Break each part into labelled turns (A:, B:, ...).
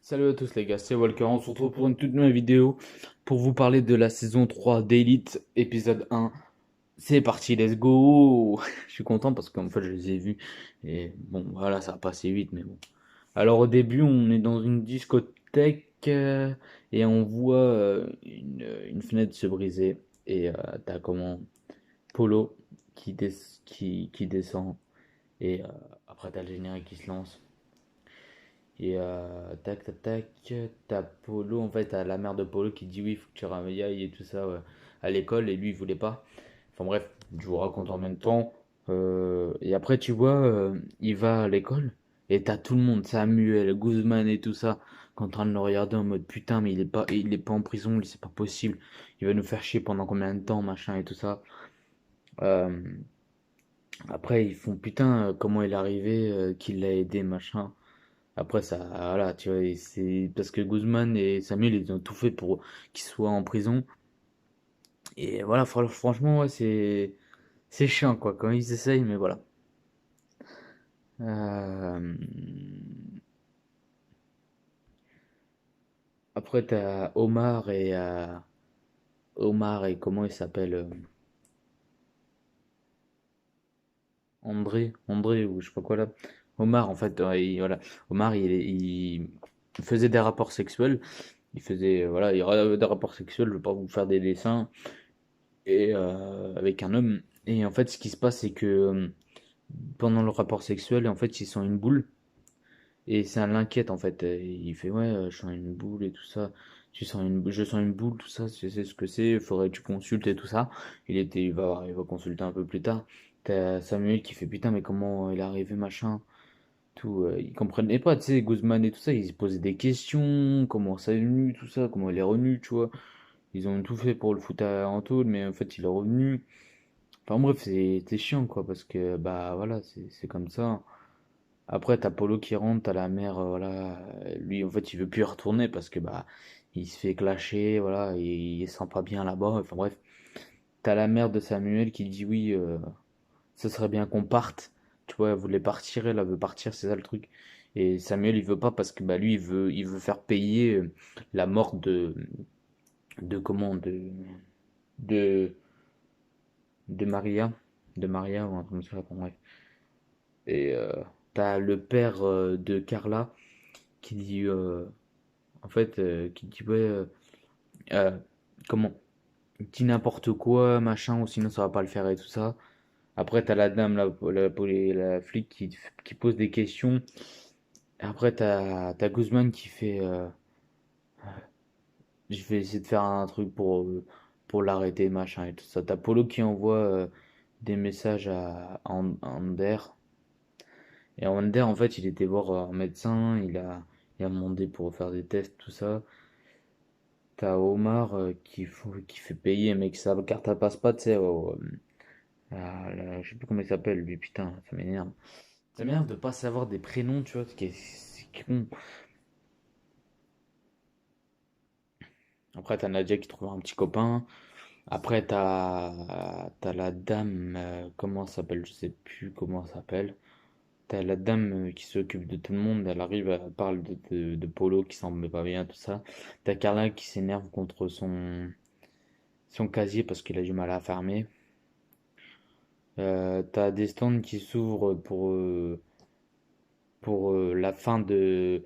A: Salut à tous les gars, c'est Walker, on se retrouve pour une toute nouvelle vidéo pour vous parler de la saison 3 d'Elite, épisode 1. C'est parti, let's go. Je suis content parce qu'en fait je les ai vus et bon voilà, ça a passé vite mais bon. Alors au début on est dans une discothèque et on voit une fenêtre se briser et t'as comment Polo qui descend et après t'as le générique qui se lance. Et tac, tac, tac, t'as Polo, en fait, t'as la mère de Polo qui dit oui, il faut que tu ailles et tout ça ouais, à l'école, et lui, il voulait pas. Enfin bref, je vous raconte en même temps. Et après, tu vois, il va à l'école, et t'as tout le monde, Samuel, Guzman et tout ça, qui est en train de le regarder en mode putain, mais il est pas en prison, lui, c'est pas possible. Il va nous faire chier pendant combien de temps, machin et tout ça. Euh, Après, ils font putain, comment il est arrivé, qu'il l'a aidé, machin. Après, ça, voilà, tu vois, et c'est parce que Guzman et Samuel, ils ont tout fait pour qu'il soit en prison. Et voilà, franchement, ouais, c'est chiant, quoi, quand ils essayent, mais voilà. Euh, Après, t'as Omar et comment il s'appelle André, ou je sais pas quoi là. Omar, en fait, voilà. Omar, il faisait des rapports sexuels. Il faisait, voilà, il y des rapports sexuels, je vais pas vous faire des dessins. Et avec un homme. Et en fait, ce qui se passe, c'est que pendant le rapport sexuel, en fait, il sent une boule. Et ça l'inquiète, en fait. Et il fait, ouais, je sens une boule et tout ça. Je sens une boule, tout ça, tu sais ce que c'est, il faudrait que tu consultes et tout ça. Il va consulter un peu plus tard. T'as Samuel qui fait, putain, mais comment il est arrivé, machin, tout. Il comprenait pas, tu sais, Guzman et tout ça, ils se posaient des questions, comment ça est venu, tout ça, comment il est revenu, tu vois. Ils ont tout fait pour le foutre en tôle, mais en fait, il est revenu. Enfin bref, c'est chiant quoi, parce que bah voilà, c'est comme ça. Après, t'as Polo qui rentre, t'as la mère, voilà, lui en fait il veut plus y retourner parce que bah il se fait clasher, voilà, il se sent pas bien là-bas. Enfin bref, t'as la mère de Samuel qui dit oui, ce serait bien qu'on parte. Tu vois, elle voulait partir, elle veut partir, c'est ça le truc. Et Samuel il veut pas parce que bah lui il veut faire payer la mort de comment de de Maria, de Maria ou un truc comme ça. Enfin, bref. Et t'as le père de Carla qui dit, qui dit, ouais, euh, comment, dit n'importe quoi, machin, ou sinon ça va pas le faire et tout ça. Après, t'as la dame, la flic qui pose des questions. Après, t'as Guzman qui fait, je vais essayer de faire un truc pour l'arrêter, machin et tout ça. T'as Polo qui envoie des messages à Ander. Et Ander, en fait, il était voir un médecin, il a demandé pour faire des tests, tout ça. T'as Omar qui fait payer, mais que sa carte elle passe pas, tu sais, je sais plus comment il s'appelle, lui, putain, ça m'énerve. Ça m'énerve de pas savoir des prénoms, tu vois, c'est con. Après, t'as Nadia qui trouve un petit copain. Après, t'as la dame, comment elle s'appelle, je sais plus comment elle s'appelle. T'as la dame qui s'occupe de tout le monde, elle arrive, elle parle de Polo qui semble pas bien, tout ça. T'as Carla qui s'énerve contre son casier parce qu'il a du mal à fermer. T'as des stands qui s'ouvrent pour la fin du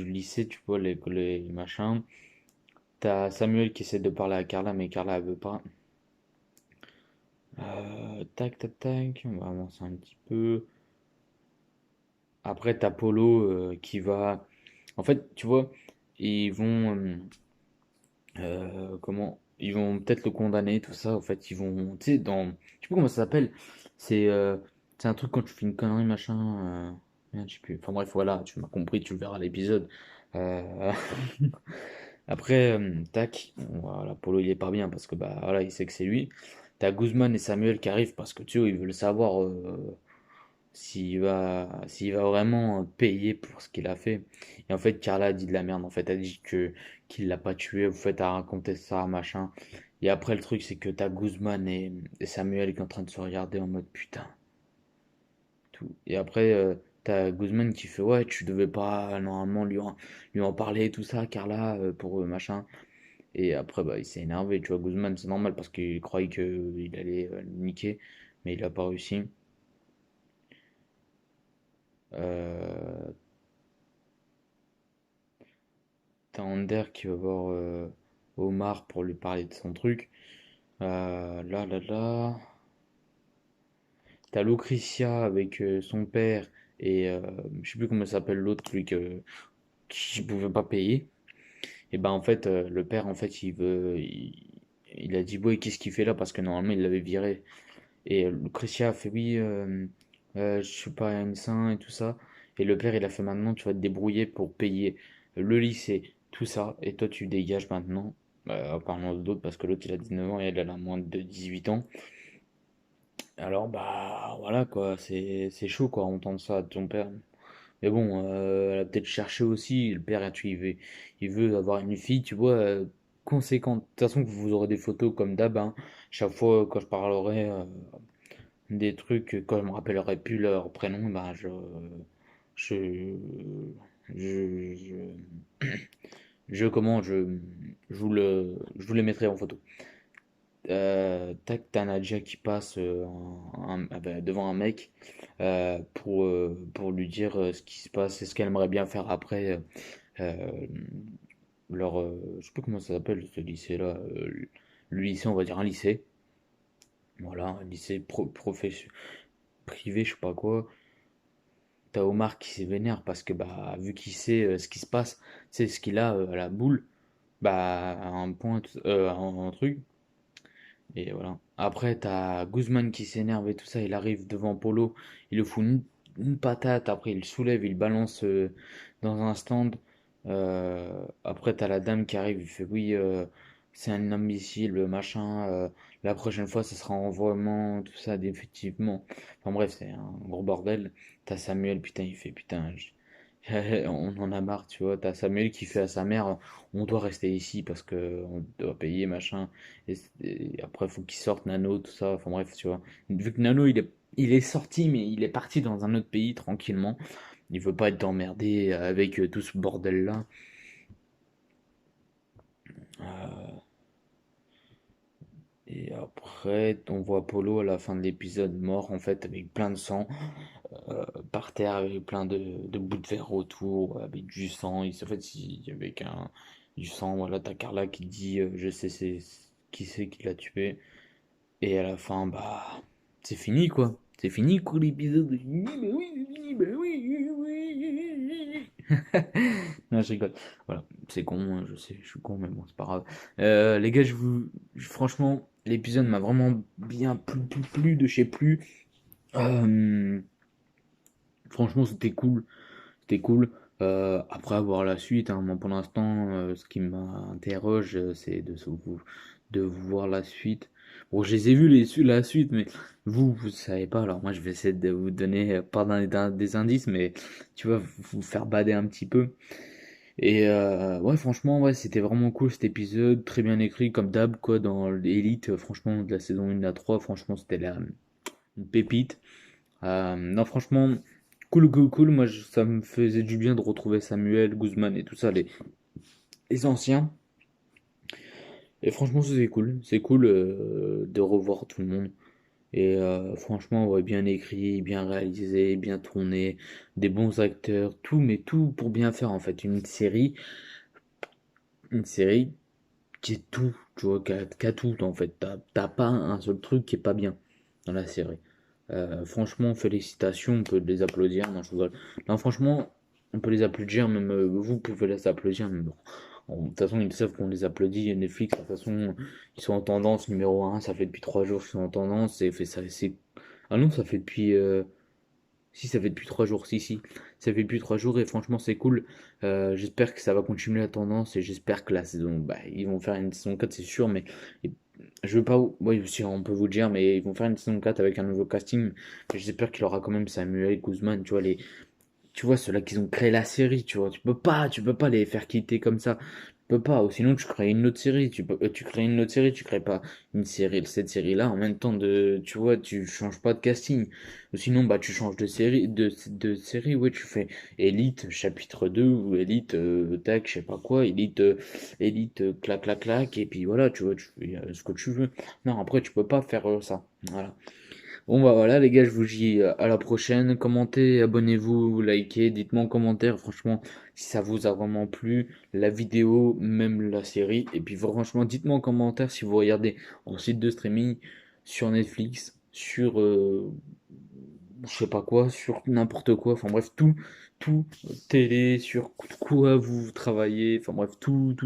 A: lycée, tu vois, les machins. T'as Samuel qui essaie de parler à Carla, mais Carla elle veut pas. Tac, tac, tac, on va avancer un petit peu. Après, t'as Polo qui va. En fait, tu vois, ils vont. Comment? Ils vont peut-être le condamner, tout ça. En fait, ils vont. Tu sais, dans. Je sais plus comment ça s'appelle. C'est euh, c'est un truc quand tu fais une connerie, machin. Merde, je sais plus. Enfin bref, voilà, tu m'as compris, tu le verras à l'épisode. Euh, Après, tac. Voilà, Polo il est pas bien parce que bah voilà, il sait que c'est lui. T'as Guzman et Samuel qui arrivent parce que tu vois, ils veulent savoir s'il va vraiment payer pour ce qu'il a fait. Et en fait, Carla a dit de la merde. En fait, elle a dit qu'il l'a pas tué. Vous faites à raconter ça, machin. Et après, le truc, c'est que t'as Guzman et Samuel qui sont en train de se regarder en mode putain. Tout. Et après, T'as Guzman qui fait ouais, tu devais pas normalement lui en parler, tout ça, Carla, pour machin. Et après, bah, il s'est énervé, tu vois. Guzman, c'est normal parce qu'il croyait qu'il allait le niquer, mais il a pas réussi. Euh, T'as Ander qui va voir Omar pour lui parler de son truc. Là, là, là. T'as Lucretia avec son père et je sais plus comment s'appelle l'autre, qui pouvait pas payer. Et ben en fait, le père, en fait, il a dit, ouais, qu'est-ce qu'il fait là? Parce que normalement, il l'avait viré. Et Lucretia a fait, oui, je suis pas un médecin et tout ça. Et le père, il a fait, maintenant, tu vas te débrouiller pour payer le lycée, tout ça. Et toi, tu dégages maintenant. En parlant d'autres, parce que l'autre, il a 19 ans et elle a moins de 18 ans. Alors, bah, voilà, quoi, c'est chaud, quoi, entendre ça de ton père. Mais bon, elle a peut-être cherché aussi. Le père, il veut avoir une fille, tu vois, conséquente. De toute façon, vous aurez des photos comme d'hab, hein. Chaque fois, quand je parlerai des trucs, quand je me rappellerai plus leur prénom, ben, je, comment, je vous les mettrai en photo. Tac, t'as Nadia qui passe devant un mec pour lui dire ce qui se passe et ce qu'elle aimerait bien faire après euh, je sais pas comment ça s'appelle ce lycée-là, le lycée, on va dire un lycée, voilà, un lycée privé, je sais pas quoi. T'as Omar qui s'est vénère parce que bah vu qu'il sait ce qui se passe, c'est ce qu'il a à la boule, bah un point, un truc. Et voilà. Après, t'as Guzman qui s'énerve et tout ça. Il arrive devant Polo. Il le fout une patate. Après, il le soulève. Il le balance dans un stand. Après, t'as la dame qui arrive. Il fait oui, c'est un imbécile, machin. La prochaine fois, ce sera en envoiement, tout ça, définitivement. Enfin bref, c'est un gros bordel. T'as Samuel, putain, il fait putain. On en a marre, tu vois. T'as Samuel qui fait à sa mère, on doit rester ici parce que on doit payer, machin. Et après, faut qu'il sorte Nano, tout ça. Enfin bref, tu vois. Vu que Nano, il est sorti, mais il est parti dans un autre pays tranquillement. Il veut pas être emmerdé avec tout ce bordel-là. Euh, et après, on voit Polo à la fin de l'épisode mort, en fait, avec plein de sang, par terre, avec plein de bouts de verre autour, avec du sang. En fait, avec du sang, voilà, t'as Carla qui dit je sais qui c'est qui l'a tué. Et à la fin, bah, c'est fini quoi. C'est fini quoi l'épisode. Bah oui, c'est fini, bah oui, oui. Non, je rigole. Voilà, c'est con, hein, je sais, je suis con, mais bon, c'est pas grave. Les gars, franchement, l'épisode m'a vraiment bien plu de chez plus. Euh, Franchement, c'était cool. C'était cool. Après avoir la suite, hein, moi pour l'instant, ce qui m'interroge, c'est de voir la suite. Bon, je les ai vus la suite, mais vous savez pas. Alors moi, je vais essayer de vous donner pas des indices, mais tu vois, vous faire bader un petit peu. Et ouais, franchement, ouais, c'était vraiment cool cet épisode, très bien écrit, comme d'hab, quoi, dans l'élite, franchement, de la saison 1 à 3, franchement, c'était une pépite. Non, franchement, cool. Moi, ça me faisait du bien de retrouver Samuel, Guzman et tout ça, les anciens. Et franchement, c'était cool. C'est cool de revoir tout le monde. Et franchement, ouais, bien écrit, bien réalisé, bien tourné, des bons acteurs, tout, mais tout pour bien faire en fait. Une série qui est tout, tu vois, qui a tout en fait. T'as pas un seul truc qui est pas bien dans la série. Franchement, félicitations, on peut les applaudir. Non, je rigole. Non, franchement, on peut les applaudir, même vous pouvez les applaudir. Mais bon. De toute façon, ils savent qu'on les applaudit. Netflix, de toute façon, ils sont en tendance numéro un. Ça fait depuis 3 jours qu'ils sont en tendance. Et fait ça, ah non, ça fait depuis. Si, ça fait depuis 3 jours. Si. Ça fait depuis 3 jours. Et franchement, c'est cool. J'espère que ça va continuer la tendance. Et j'espère que la saison. Bah, ils vont faire une saison 4 c'est sûr. Mais je veux pas. Oui, si on peut vous le dire. Mais ils vont faire une saison 4 avec un nouveau casting. Mais j'espère qu'il y aura quand même Samuel Guzman. Tu vois, ceux-là qui ont créé la série. Tu vois, tu peux pas les faire quitter comme ça. peux pas, ou sinon tu crées une autre série, tu crées une autre série, tu crées pas une série, cette série-là en même temps tu vois, tu changes pas de casting. Ou sinon, bah, tu changes de série, ouais, tu fais Elite chapitre 2 ou Elite, tac, je sais pas quoi, Elite, clac, clac, clac, et puis voilà, tu vois, tu fais ce que tu veux. Non, après, tu peux pas faire ça. Voilà. Bon bah voilà les gars, je vous dis à la prochaine. Commentez, abonnez-vous, likez, dites-moi en commentaire franchement si ça vous a vraiment plu, la vidéo, même la série. Et puis franchement, dites-moi en commentaire si vous regardez en site de streaming, sur Netflix, sur je sais pas quoi, sur n'importe quoi, enfin bref, tout, télé, sur quoi vous travaillez, enfin bref, tout.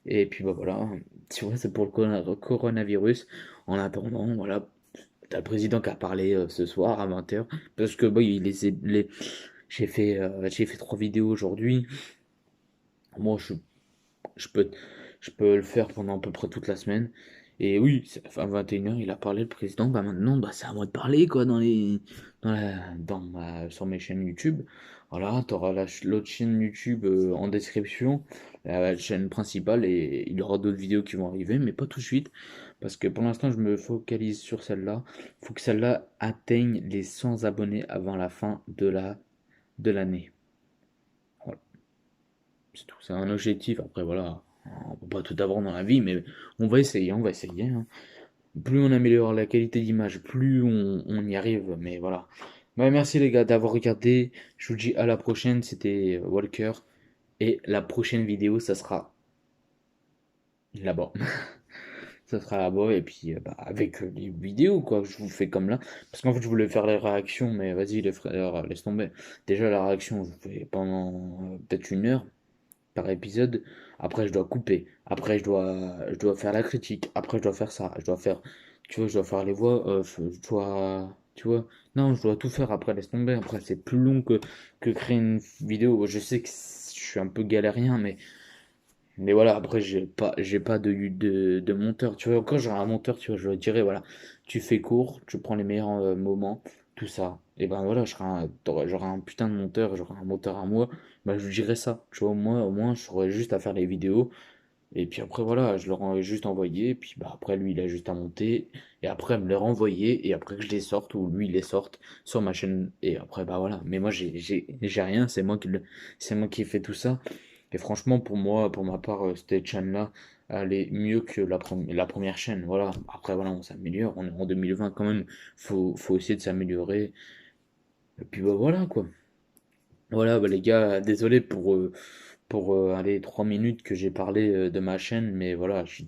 A: Et puis bah voilà, tu vois, c'est pour le coronavirus. En attendant, voilà, t'as le président qui a parlé ce soir à 20h, parce que bah, j'ai fait 3 vidéos aujourd'hui. Moi, je peux, je peux le faire pendant à peu près toute la semaine. Et oui, à 21h, il a parlé, le président. Bah maintenant, bah, c'est à moi de parler, quoi, sur mes chaînes YouTube. Voilà, t'auras l'autre chaîne YouTube en description, la chaîne principale, et il y aura d'autres vidéos qui vont arriver, mais pas tout de suite. Parce que pour l'instant, je me focalise sur celle-là. Il faut que celle-là atteigne les 100 abonnés avant la fin de l'année. Voilà, c'est tout. C'est un objectif. Après, voilà, on peut pas tout avoir dans la vie, mais on va essayer, hein. Plus on améliore la qualité d'image, plus on y arrive. Mais voilà. Bah, merci les gars d'avoir regardé. Je vous dis à la prochaine. C'était Walker. Et la prochaine vidéo, ça sera là-bas. Ça sera là-bas. Et puis bah, avec les vidéos, quoi, que je vous fais comme là. Parce qu'en fait, je voulais faire les réactions. Mais vas-y, les frères, laisse tomber. Déjà, la réaction, je vous fais pendant peut-être 1 heure par épisode. Après, je dois couper. Après, je dois faire la critique. Après, je dois faire ça. Tu vois, je dois faire les voix off. Tu vois. Non, je dois tout faire après. Laisse tomber. Après, c'est plus long que créer une vidéo. Je sais que je suis un peu galérien, mais voilà. Après, j'ai pas de monteur. Tu vois, quand j'aurai un monteur, tu vois, je lui dirais, voilà, tu fais court, tu prends les meilleurs moments, tout ça. Et ben voilà, j'aurai un putain de monteur, j'aurai un monteur à moi. Bah, je lui dirais ça. Tu vois, au moins, j'aurais juste à faire les vidéos. Et puis après, voilà, je leur ai juste envoyé. Et puis bah, après, lui, il a juste à monter. Et après, me les renvoyer. Et après que je les sorte, ou lui, il les sorte sur ma chaîne. Et après, bah voilà. Mais moi, j'ai rien. C'est moi qui fais tout ça. Et franchement, pour moi, pour ma part, cette chaîne-là, elle est mieux que la première chaîne. Voilà. Après, voilà, on s'améliore. On est en 2020 quand même. Faut essayer de s'améliorer. Et puis bah voilà, quoi. Voilà, bah, les gars, désolé pour aller 3 minutes que j'ai parlé de ma chaîne, mais voilà, je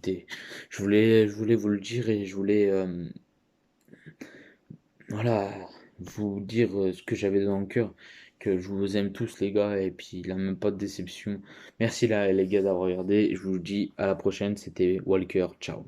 A: voulais vous le dire et je voulais voilà, vous dire ce que j'avais dans le cœur, que je vous aime tous les gars, et puis il a même pas de déception. Merci là, les gars d'avoir regardé, je vous dis à la prochaine, c'était Walker, ciao.